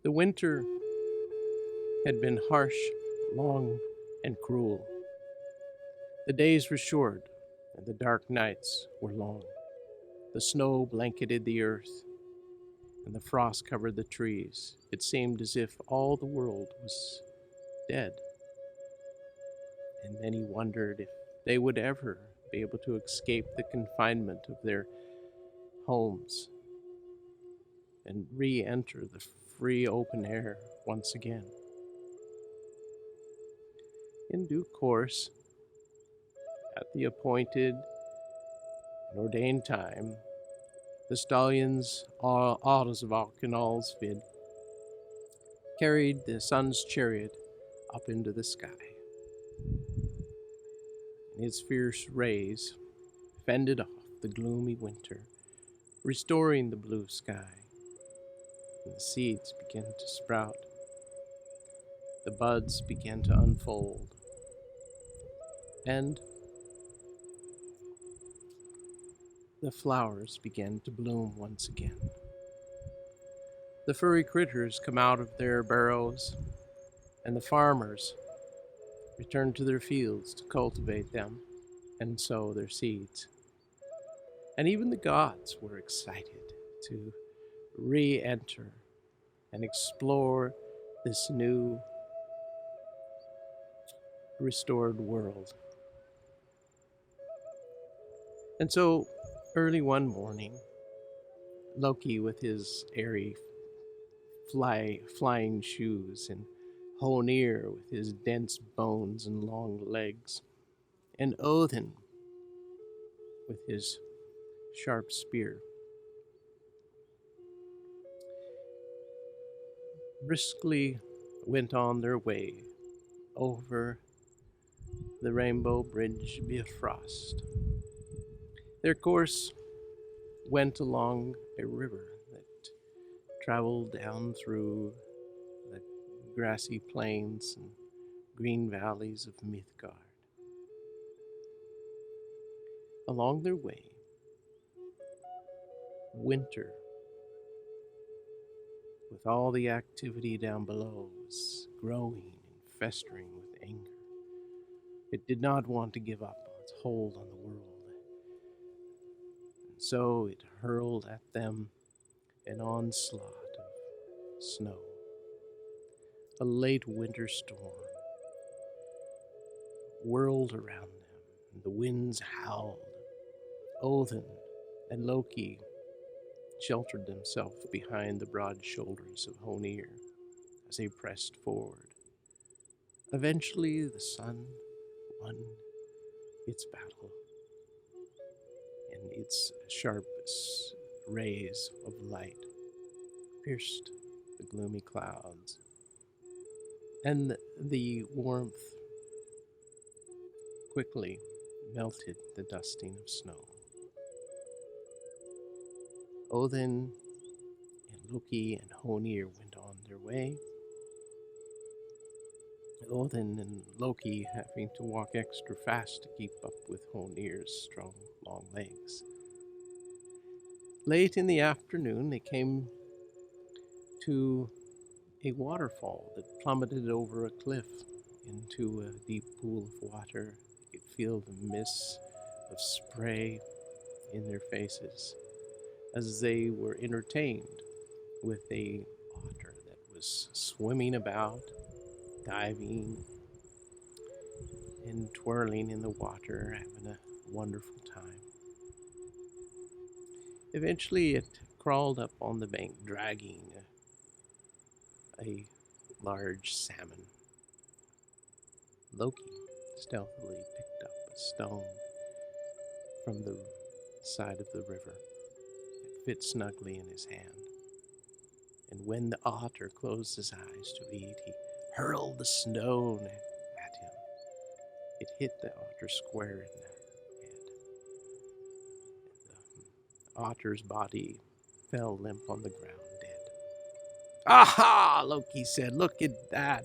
The winter had been harsh, long, and cruel. The days were short, and the dark nights were long. The snow blanketed the earth, and the frost covered the trees. It seemed as if all the world was dead, and many wondered if they would ever be able to escape the confinement of their homes and re enter the free open air once again. In due course, at the appointed and ordained time, the stallions Audesvok and Alsvid carried the sun's chariot up into the sky. And its fierce rays fended off the gloomy winter, restoring the blue sky. And the seeds began to sprout. The buds began to unfold. And the flowers began to bloom once again. The furry critters come out of their burrows, and the farmers return to their fields to cultivate them and sow their seeds. And even the gods were excited to re-enter and explore this new, restored world. And so, early one morning, Loki, with his airy flying shoes, and Honir with his dense bones and long legs, and Odin with his sharp spear, briskly went on their way over the Rainbow Bridge Bifrost. Their course went along a river that traveled down through the grassy plains and green valleys of Midgard. Along their way, winter, with all the activity down below, was growing and festering with anger. It did not want to give up its hold on the world. And so it hurled at them an onslaught of snow. A late winter storm whirled around them, and the winds howled. Odin and Loki sheltered themselves behind the broad shoulders of Honir as they pressed forward. Eventually, the sun won its battle, and its sharp rays of light pierced the gloomy clouds, and the warmth quickly melted the dusting of snow. Odin and Loki and Honir went on their way. Odin and Loki having to walk extra fast to keep up with Honir's strong, long legs. Late in the afternoon, they came to a waterfall that plummeted over a cliff into a deep pool of water. You could feel the mists of spray in their faces as they were entertained with a otter that was swimming about, diving and twirling in the water, having a wonderful time. Eventually it crawled up on the bank, dragging a large salmon. Loki stealthily picked up a stone from the side of the river. It fit snugly in his hand. And when the otter closed his eyes to eat, he hurled the stone at him. It hit the otter square in the head. The otter's body fell limp on the ground, dead. "Aha!" Loki said. "Look at that.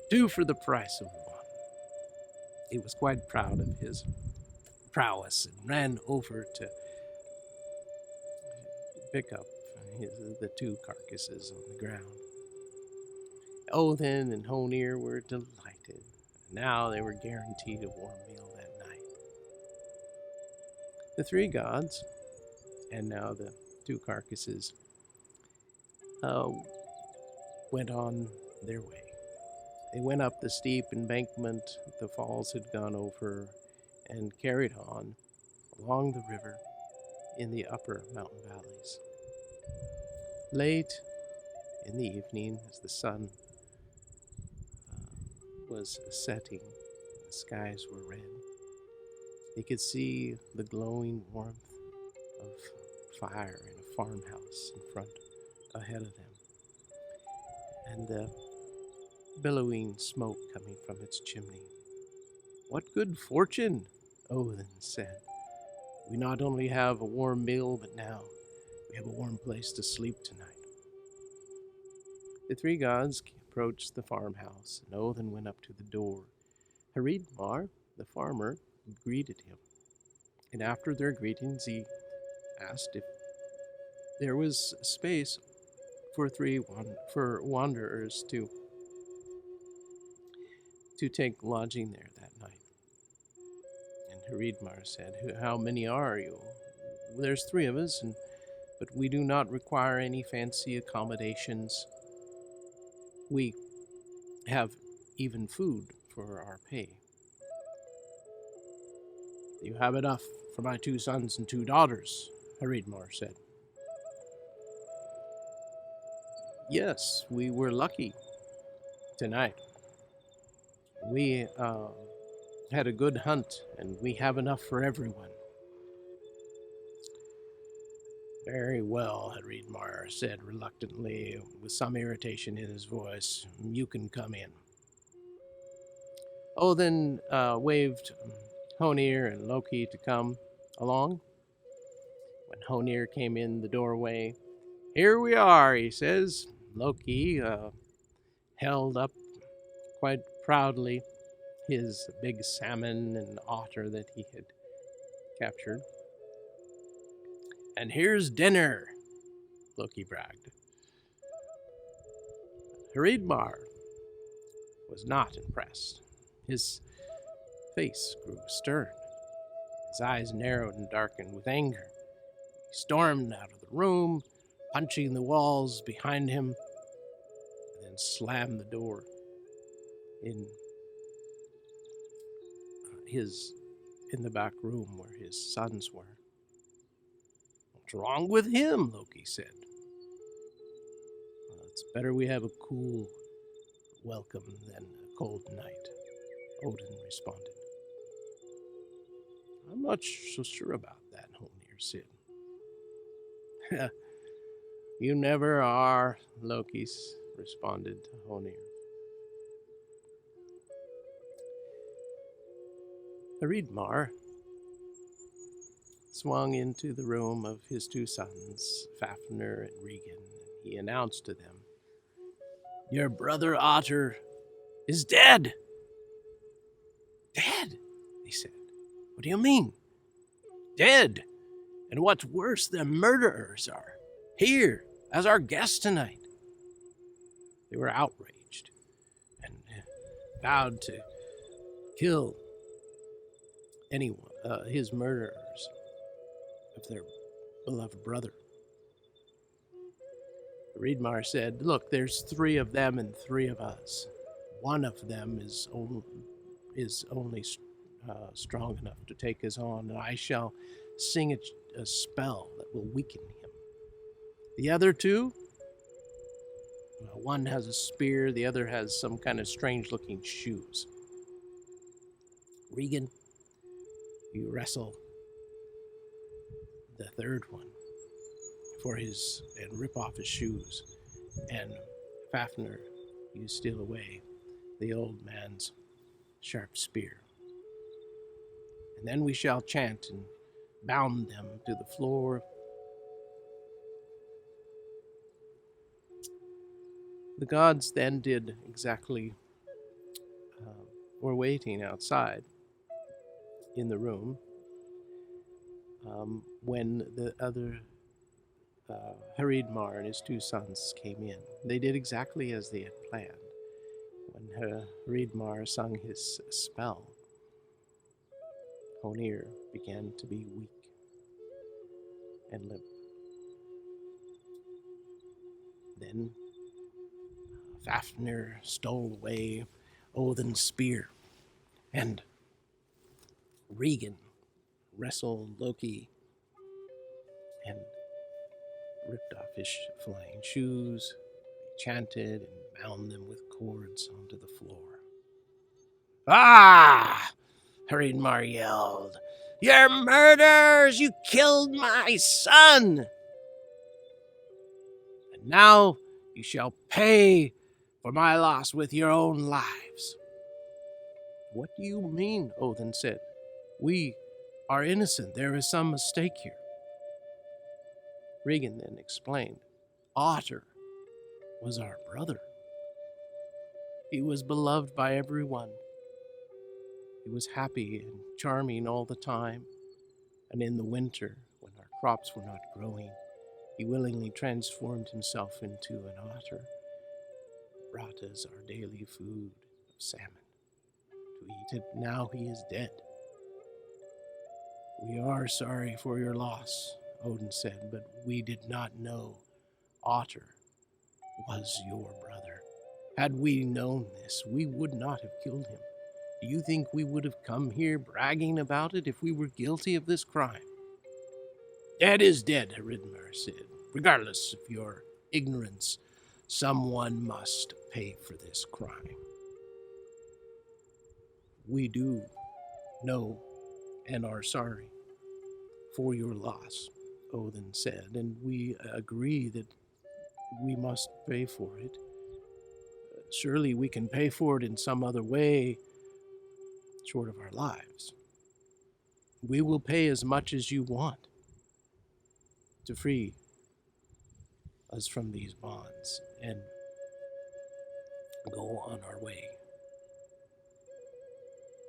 2 for the price of 1. He was quite proud of his prowess and ran over to pick up the two carcasses on the ground. Odin and Honir were delighted. Now they were guaranteed a warm meal that night. The three gods, and now the two carcasses, went on their way. They went up the steep embankment the falls had gone over and carried on along the river in the upper mountain valleys. Late in the evening, as the sun was setting, the skies were red. They could see the glowing warmth of fire in a farmhouse in front, ahead of them, and the billowing smoke coming from its chimney. "What good fortune," Odin said. "We not only have a warm meal, but now we have a warm place to sleep tonight." The three gods approached the farmhouse, and Odin went up to the door. Hreadmar, the farmer, greeted him, and after their greetings, he asked if there was space for wanderers to take lodging there that night. And Hreadmar said, "How many are you?" "There's three of us, but we do not require any fancy accommodations. We have even food for our pay." "You have enough for my 2 sons and 2 daughters," Hreadmar said. "Yes, we were lucky tonight. We had a good hunt, and we have enough for everyone." "Very well," Hreadmar said reluctantly, with some irritation in his voice. "You can come in." Odin waved Honir and Loki to come along. When Honir came in the doorway, "Here we are," he says. Loki held up quite proudly his big salmon and otter that he had captured. "And here's dinner," Loki bragged. Hreadmar was not impressed. His face grew stern. His eyes narrowed and darkened with anger. He stormed out of the room, punching the walls behind him, and then slammed the door in the back room where his sons were. "What's wrong with him?" Loki said. "Well, it's better we have a cool welcome than a cold night," Odin responded. "I'm not so sure about that," Honir said. "You never are," Loki responded to Honir. Hreadmar swung into the room of his 2 sons, Fafnir and Regan, and he announced to them, "Your brother Otter is dead." "Dead?" they said. "What do you mean?" "Dead. And what's worse, the murderers are here as our guests tonight." They were outraged and vowed to kill anyone, his murderers, of their beloved brother. Hreadmar said, "Look, there's 3 of them and 3 of us. One of them is only strong enough to take us on, and I shall sing a spell that will weaken him. The other 2, one has a spear, the other has some kind of strange-looking shoes. Regan, you wrestle the 3rd one and rip off his shoes, and Fafnir, you steal away the old man's sharp spear. And then we shall chant and bound them to the floor." The gods then did exactly, were waiting outside in the room when the other Hreadmar and his two sons came in. They did exactly as they had planned. When Hreadmar sung his spell, Honir began to be weak and limp. Then Fafnir stole away Odin's spear, and Regan wrestled Loki and ripped off his flying shoes. They chanted and bound them with cords onto the floor. "Ah!" Hreadmar yelled. "You're murderers! You killed my son! And now you shall pay for my loss with your own lives." "What do you mean?" Odin said. "We are innocent. There is some mistake here." Regan then explained. "Otter was our brother. He was beloved by everyone. He was happy and charming all the time. And in the winter, when our crops were not growing, he willingly transformed himself into an otter, brought us our daily food of salmon to eat it. Now he is dead." "We are sorry for your loss," Odin said, "but we did not know Otter was your brother. Had we known this, we would not have killed him. Do you think we would have come here bragging about it if we were guilty of this crime?" "Dead is dead," Hreadmar said. "Regardless of your ignorance, someone must pay for this crime." "We do know and are sorry for your loss," Odin said, "and we agree that we must pay for it. Surely we can pay for it in some other way, short of our lives. We will pay as much as you want to free us from these bonds and go on our way."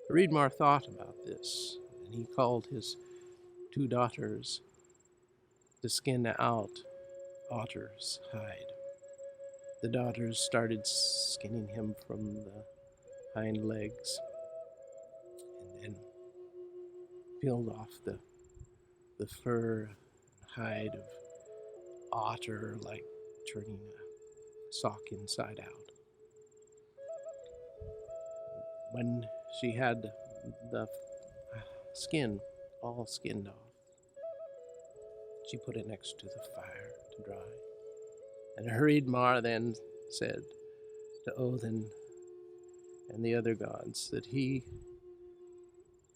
Hreadmar thought about this, and he called his two daughters to skin out Otter's hide. The daughters started skinning him from the hind legs, and then peeled off the fur and hide of Otter, like turning a sock inside out. When she had the skin all skinned off, she put it next to the fire to dry. And Hreadmar then said to Odin and the other gods that he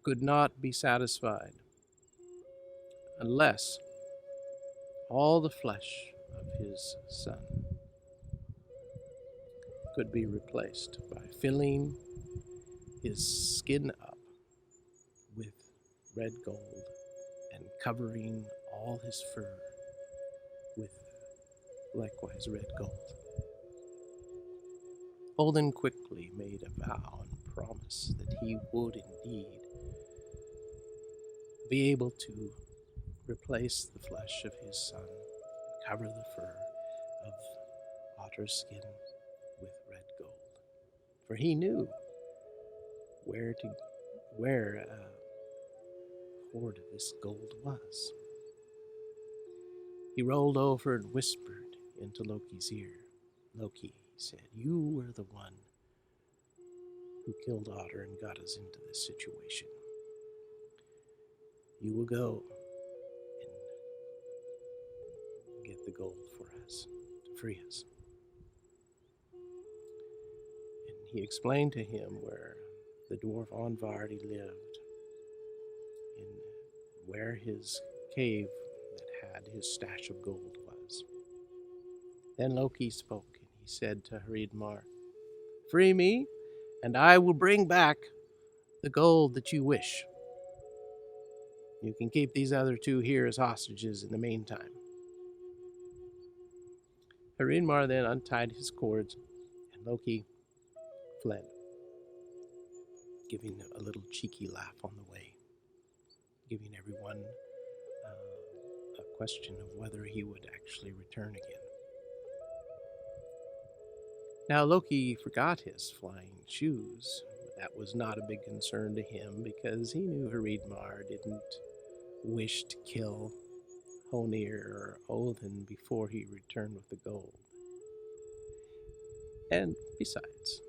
could not be satisfied unless all the flesh of his son could be replaced by filling his skin up with red gold and covering all his fur with likewise red gold. Odin quickly made a vow and promise that he would indeed be able to replace the flesh of his son, cover the fur of Otter's skin with red gold. For he knew where a hoard of this gold was. He rolled over and whispered into Loki's ear. "Loki," he said, "you were the one who killed Otter and got us into this situation. You will go and get the gold for us, to free us." And he explained to him where the dwarf Andvari lived, and where his cave that had his stash of gold was. Then Loki spoke, and he said to Hreadmar, "Free me, and I will bring back the gold that you wish. You can keep these other two here as hostages in the meantime." Hreadmar then untied his cords, and Loki fled, giving a little cheeky laugh on the way, giving everyone a question of whether he would actually return again. Now, Loki forgot his flying shoes. That was not a big concern to him because he knew Hreadmar didn't wish to kill Honir or Odin before he returned with the gold. And besides,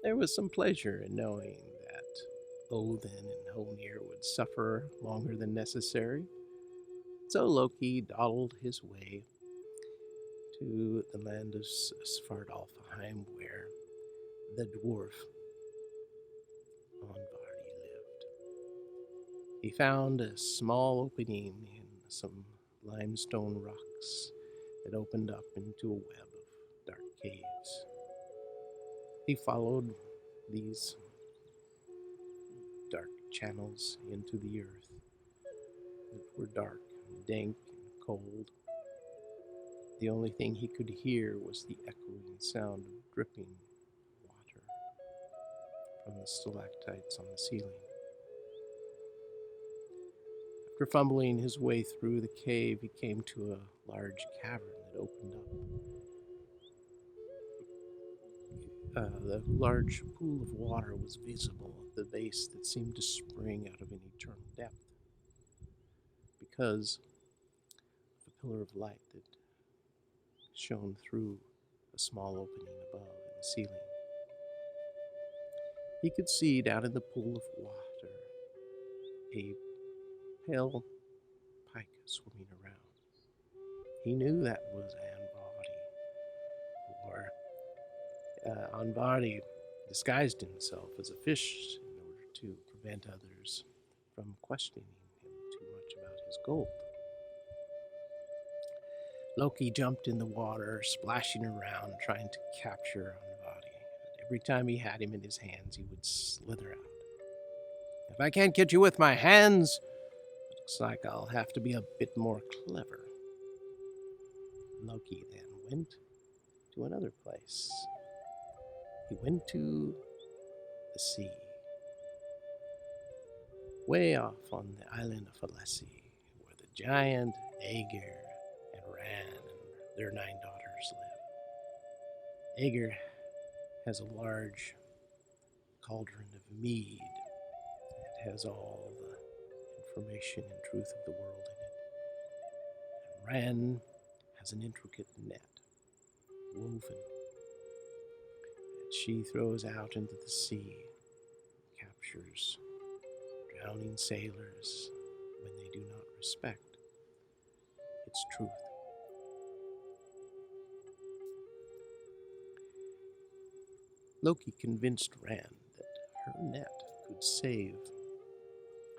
there was some pleasure in knowing that Odin and Honir would suffer longer than necessary. So Loki dawdled his way to the land of Svartalfheim, where the dwarf Andvari lived. He found a small opening in some limestone rocks that opened up into a web of dark caves. He followed these dark channels into the earth that were dark and dank and cold. The only thing he could hear was the echoing sound of dripping water from the stalactites on the ceiling. After fumbling his way through the cave, he came to a large cavern that opened up. The large pool of water was visible at the base that seemed to spring out of an eternal depth because of a pillar of light that shone through a small opening above in the ceiling. He could see down in the pool of water a pale pike swimming around. He knew that was Andvari disguised himself as a fish in order to prevent others from questioning him too much about his gold. Loki jumped in the water, splashing around, trying to capture Andvari. Every time he had him in his hands, he would slither out. If I can't get you with my hands, it looks like I'll have to be a bit more clever. Loki then went to another place. He went to the sea. Way off on the island of Alessi, where the giant Aegir and Ran and their 9 daughters live. Aegir has a large cauldron of mead that has all the information and truth of the world in it. And Ran has an intricate net woven that she throws out into the sea, captures drowning sailors when they do not respect its truth. Loki convinced Ran that her net could save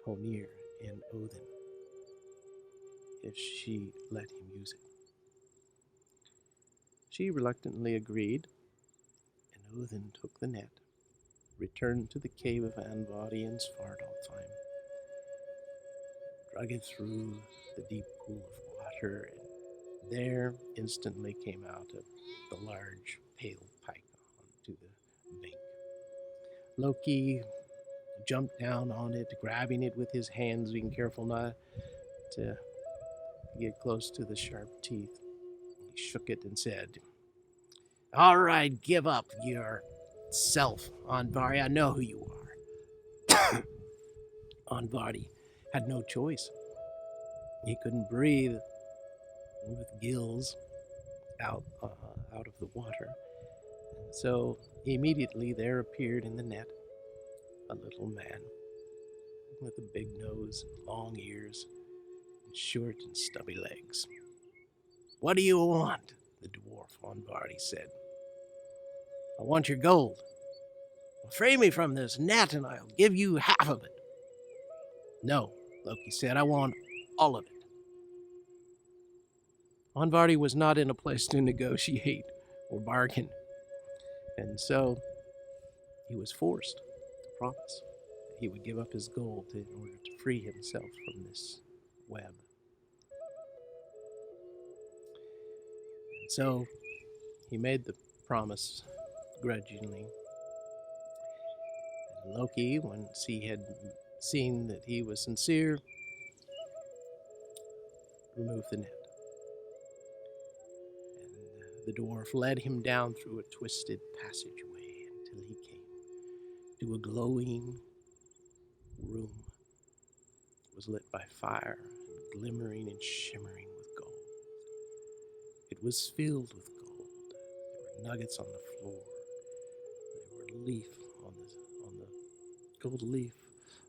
Honir and Odin if she let him use it. She reluctantly agreed, and Odin took the net, returned to the cave of Andvari in Svartalfheim, drug it through the deep pool of water, and there instantly came out the large pale pike onto the bank. Loki jumped down on it, grabbing it with his hands, being careful not to get close to the sharp teeth. He shook it and said, "All right, give up yourself, Andvari. I know who you are." Andvari had no choice. He couldn't breathe with gills out of the water. So immediately there appeared in the net a little man with a big nose, long ears, and short and stubby legs. "What do you want?" the dwarf Andvari said. "I want your gold. Free me from this net and I'll give you half of it." "No," Loki said, "I want all of it." Andvari was not in a place to negotiate or bargain, and so he was forced to promise that he would give up his gold in order to free himself from this web. And so he made the promise grudgingly. And Loki, once he had seen that he was sincere, remove the net. And the dwarf led him down through a twisted passageway until he came to a glowing room. It was lit by fire, and glimmering and shimmering with gold. It was filled with gold. There were nuggets on the floor. There were leaf on the gold leaf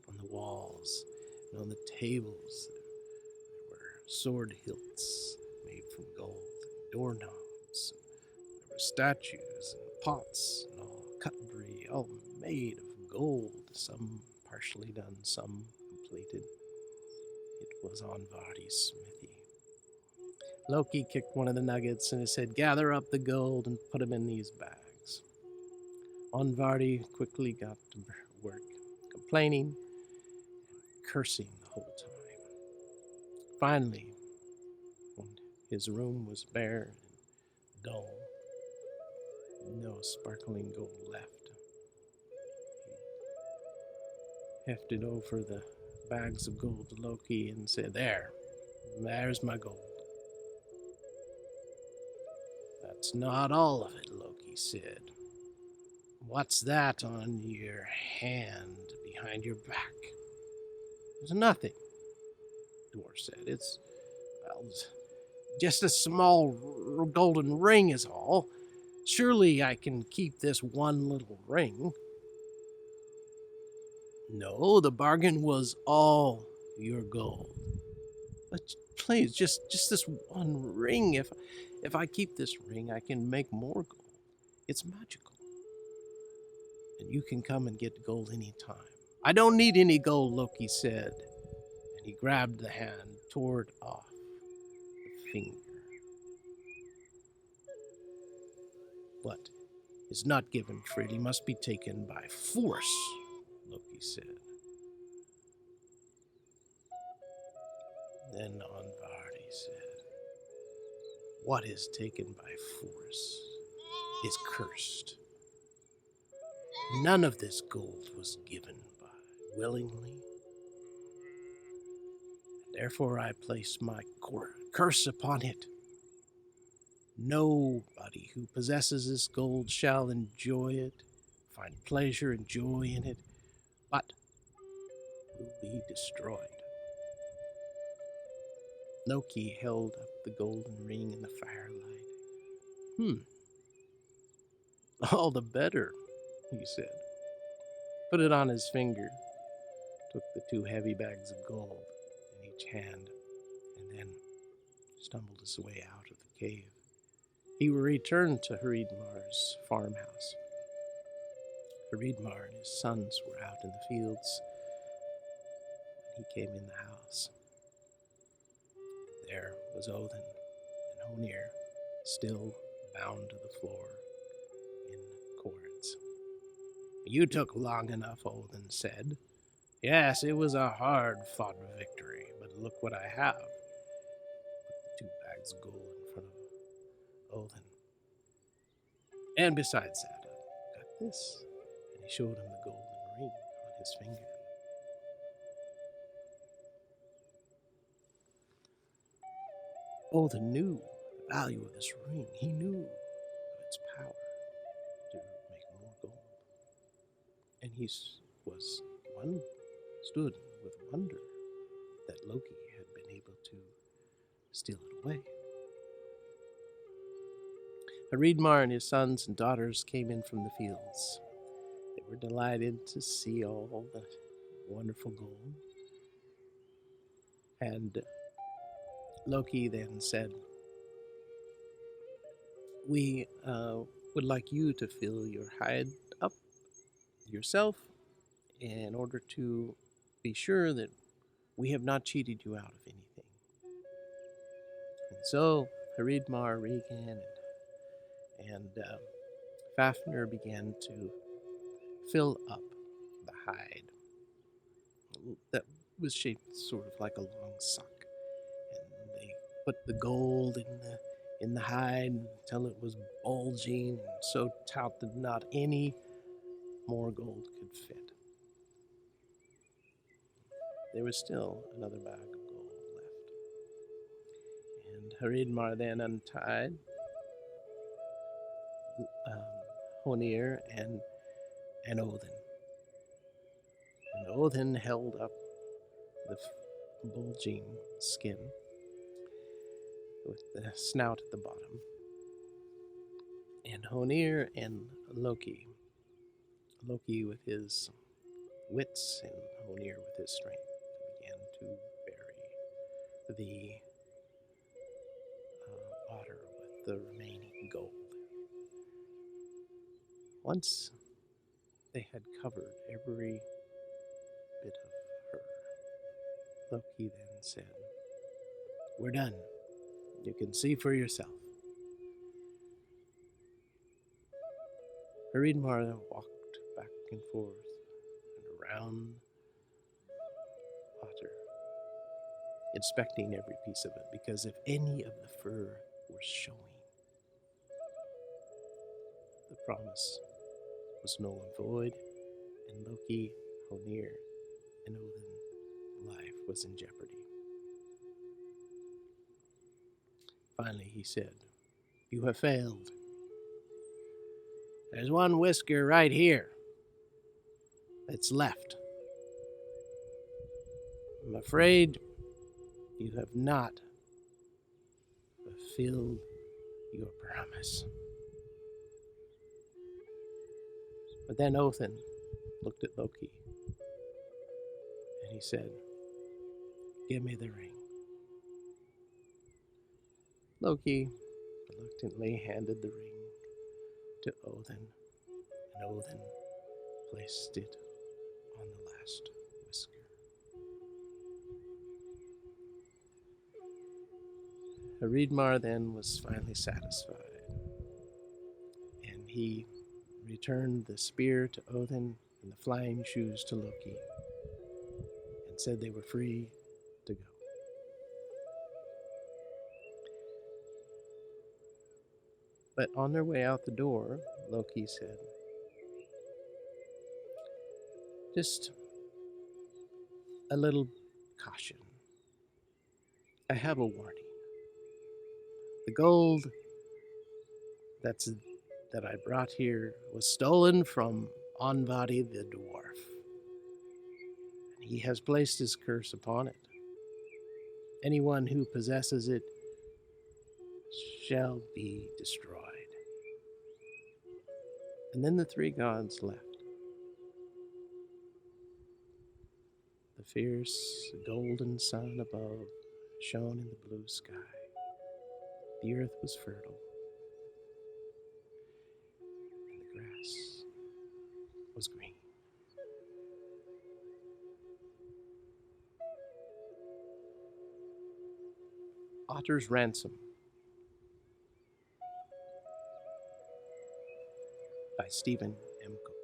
on the walls and on the tables. There were sword hilts made from gold, and doorknobs. There were statues and pots and all cutlery, all made of gold, some partially done, some completed. It was Andvari's smithy. Loki kicked one of the nuggets and he said, "Gather up the gold and put them in these bags." Andvari quickly got to work, complaining and cursing the whole time. Finally, when his room was bare and dull, no sparkling gold left, he hefted over the bags of gold to Loki and said, there's my gold." "That's not all of it," Loki said. "What's that on your hand behind your back?" "There's nothing," the dwarf said. It's just a small golden ring is all. Surely I can keep this one little ring." "No, the bargain was all your gold." "But please, just this one ring. If I keep this ring, I can make more gold. It's magical. And you can come and get gold any time." "I don't need any gold," Loki said. And he grabbed the hand, tore it off the finger. "What is not given freely must be taken by force," Loki said. Then Andvari said, "What is taken by force is cursed. None of this gold was given willingly. Therefore I place my curse upon it. Nobody who possesses this gold shall enjoy it, find pleasure and joy in it, but will be destroyed." Loki held up the golden ring in the firelight. "All the better," he said. Put it on his finger, took the 2 heavy bags of gold in each hand, and then stumbled his way out of the cave. He returned to Hreadmar's farmhouse. Hreadmar and his sons were out in the fields when he came in the house. There was Odin and Honir, still bound to the floor in cords. "You took long enough," Odin said. "Yes, it was a hard-fought victory, but look what I have." Put the 2 bags of gold in front of Odin. "And besides that, I got this." And he showed him the golden ring on his finger. Odin knew the value of this ring. He knew of its power to make more gold. And he stood with wonder that Loki had been able to steal it away. Hreadmar and his sons and daughters came in from the fields. They were delighted to see all the wonderful gold. And Loki then said, "We would like you to fill your hide up yourself in order to be sure that we have not cheated you out of anything." And so Hreadmar, Regan, and Fafnir began to fill up the hide that was shaped sort of like a long sock. And they put the gold in the hide until it was bulging and so taut that not any more gold could fit. There was still another bag of gold left. And Hreadmar then untied Honir and Odin. And Odin held up the bulging skin with the snout at the bottom. And Honir and Loki with his wits and Honir with his strength, began to bury the otter with the remaining gold. Once they had covered every bit of her, Loki then said, "We're done. You can see for yourself." Hreadmar walked back and forth and around Otter, inspecting every piece of it, because if any of the fur were showing, the promise was null and void, and Loki, Honir, and Odin's life was in jeopardy. Finally, he said, "You have failed. There's one whisker right here that's left. I'm afraid you have not fulfilled your promise." But then Odin looked at Loki and he said, "Give me the ring." Loki reluctantly handed the ring to Odin, and Odin placed it on the last whisker. Hreadmar then was finally satisfied, and he returned the spear to Odin and the flying shoes to Loki, and said they were free to go. But on their way out the door, Loki said, "Just a little caution. I have a warning. The gold that I brought here was stolen from Andvari the dwarf. And he has placed his curse upon it. Anyone who possesses it shall be destroyed." And then the three gods left. The fierce golden sun above shone in the blue sky. The earth was fertile, and the grass was green. Otter's Ransom by Stephen M. Cook.